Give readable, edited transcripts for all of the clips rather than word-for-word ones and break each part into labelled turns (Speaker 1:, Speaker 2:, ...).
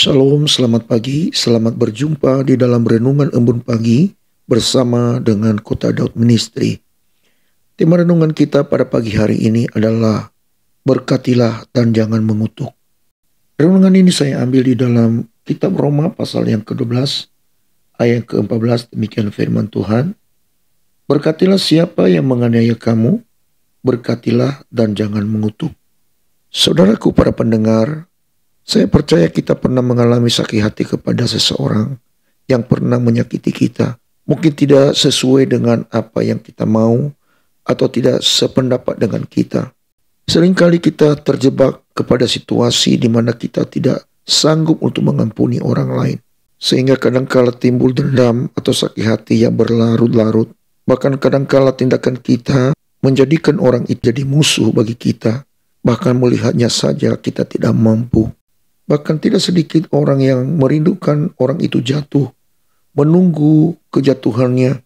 Speaker 1: Shalom, selamat pagi, selamat berjumpa di dalam Renungan Embun Pagi bersama dengan Kota Daud Ministry. Tema renungan kita pada pagi hari ini adalah berkatilah dan jangan mengutuk. Renungan ini saya ambil di dalam kitab Roma pasal yang ke-12 ayat ke-14, demikian firman Tuhan. Berkatilah siapa yang menganiaya kamu, berkatilah dan jangan mengutuk. Saudaraku para pendengar, saya percaya kita pernah mengalami sakit hati kepada seseorang yang pernah menyakiti kita. Mungkin tidak sesuai dengan apa yang kita mau atau tidak sependapat dengan kita. Seringkali kita terjebak kepada situasi di mana kita tidak sanggup untuk mengampuni orang lain. Sehingga kadangkala timbul dendam atau sakit hati yang berlarut-larut. Bahkan kadangkala tindakan kita menjadikan orang itu jadi musuh bagi kita. Bahkan melihatnya saja kita tidak mampu. Bahkan tidak sedikit orang yang merindukan orang itu jatuh, menunggu kejatuhannya,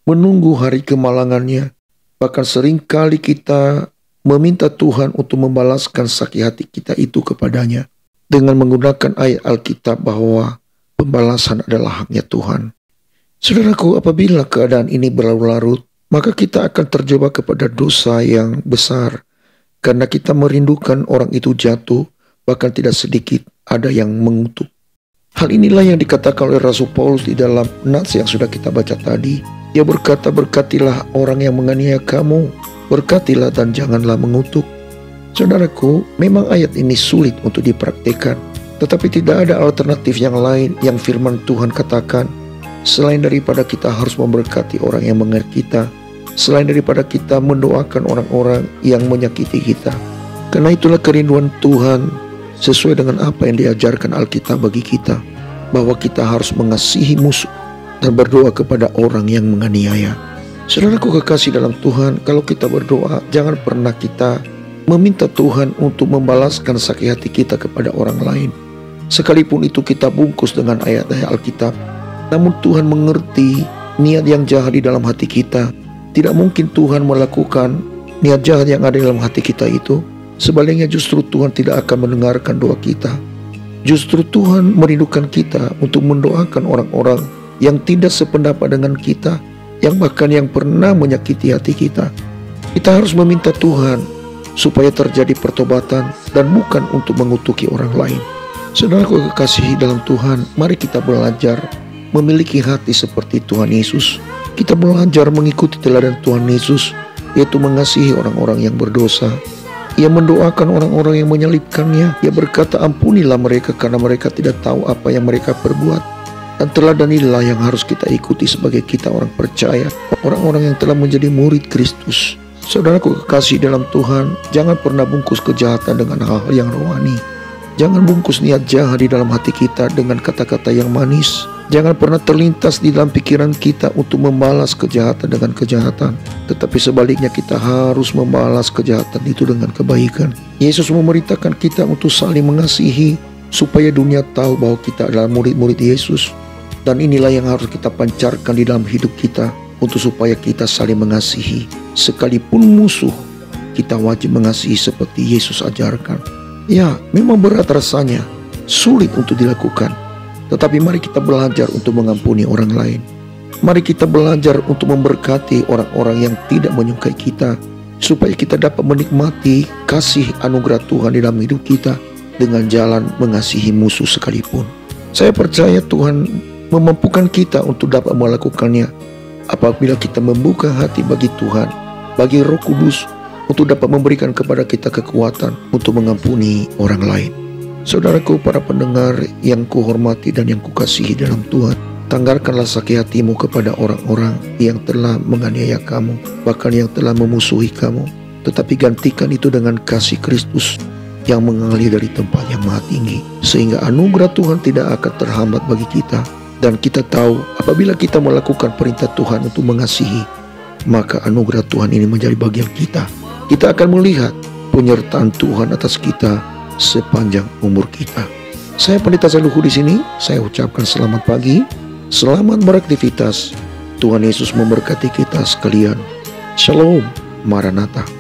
Speaker 1: menunggu hari kemalangannya. Bahkan seringkali kita meminta Tuhan untuk membalaskan sakit hati kita itu kepadanya dengan menggunakan ayat Alkitab bahwa pembalasan adalah haknya Tuhan. Saudaraku, apabila keadaan ini berlarut-larut, maka kita akan terjebak kepada dosa yang besar karena kita merindukan orang itu jatuh. Bahkan tidak sedikit ada yang mengutuk. Hal inilah yang dikatakan oleh Rasul Paulus di dalam nats yang sudah kita baca tadi. Dia berkata, berkatilah orang yang menganiaya kamu, berkatilah dan janganlah mengutuk. Saudaraku, memang ayat ini sulit untuk dipraktikkan, tetapi tidak ada alternatif yang lain yang firman Tuhan katakan, selain daripada kita harus memberkati orang yang mengasihi kita, selain daripada kita mendoakan orang-orang yang menyakiti kita. Karena itulah kerinduan Tuhan sesuai dengan apa yang diajarkan Alkitab bagi kita, bahwa kita harus mengasihi musuh dan berdoa kepada orang yang menganiaya. Saudaraku kekasih dalam Tuhan, kalau kita berdoa, jangan pernah kita meminta Tuhan untuk membalaskan sakit hati kita kepada orang lain. Sekalipun itu kita bungkus dengan ayat-ayat Alkitab, namun Tuhan mengerti niat yang jahat di dalam hati kita. Tidak mungkin Tuhan melakukan niat jahat yang ada di dalam hati kita itu. Sebaliknya justru Tuhan tidak akan mendengarkan doa kita. Justru Tuhan merindukan kita untuk mendoakan orang-orang yang tidak sependapat dengan kita, yang bahkan yang pernah menyakiti hati kita. Kita harus meminta Tuhan supaya terjadi pertobatan dan bukan untuk mengutuki orang lain. Saudaraku kekasihi dalam Tuhan, mari kita belajar memiliki hati seperti Tuhan Yesus. Kita belajar mengikuti teladan Tuhan Yesus, yaitu mengasihi orang-orang yang berdosa. Ia mendoakan orang-orang yang menyalibkannya. Ia berkata, ampunilah mereka karena mereka tidak tahu apa yang mereka perbuat. Dan teladan inilah yang harus kita ikuti sebagai kita orang percaya, orang-orang yang telah menjadi murid Kristus. Saudaraku kekasih dalam Tuhan, jangan pernah bungkus kejahatan dengan hal-hal yang rohani. Jangan bungkus niat jahat di dalam hati kita dengan kata-kata yang manis. Jangan pernah terlintas di dalam pikiran kita untuk membalas kejahatan dengan kejahatan. Tetapi sebaliknya kita harus membalas kejahatan itu dengan kebaikan. Yesus memerintahkan kita untuk saling mengasihi supaya dunia tahu bahwa kita adalah murid-murid Yesus. Dan inilah yang harus kita pancarkan di dalam hidup kita untuk supaya kita saling mengasihi. Sekalipun musuh, kita wajib mengasihi seperti Yesus ajarkan. Ya, memang berat rasanya, sulit untuk dilakukan. Tetapi mari kita belajar untuk mengampuni orang lain. Mari kita belajar untuk memberkati orang-orang yang tidak menyukai kita, supaya kita dapat menikmati kasih anugerah Tuhan di dalam hidup kita dengan jalan mengasihi musuh sekalipun. Saya percaya Tuhan memampukan kita untuk dapat melakukannya apabila kita membuka hati bagi Tuhan, bagi Roh Kudus, untuk dapat memberikan kepada kita kekuatan untuk mengampuni orang lain. Saudaraku para pendengar yang kuhormati dan yang kukasihi dalam Tuhan, tanggalkanlah sakit hatimu kepada orang-orang yang telah menganiaya kamu, bahkan yang telah memusuhi kamu. Tetapi gantikan itu dengan kasih Kristus yang mengalir dari tempat yang maha tinggi, sehingga anugerah Tuhan tidak akan terhambat bagi kita. Dan kita tahu apabila kita melakukan perintah Tuhan untuk mengasihi, maka anugerah Tuhan ini menjadi bagian kita. Kita akan melihat penyertaan Tuhan atas kita sepanjang umur kita. Saya Pendeta Zaluhu di sini. Saya ucapkan selamat pagi, selamat beraktivitas. Tuhan Yesus memberkati kita sekalian. Shalom, Maranatha.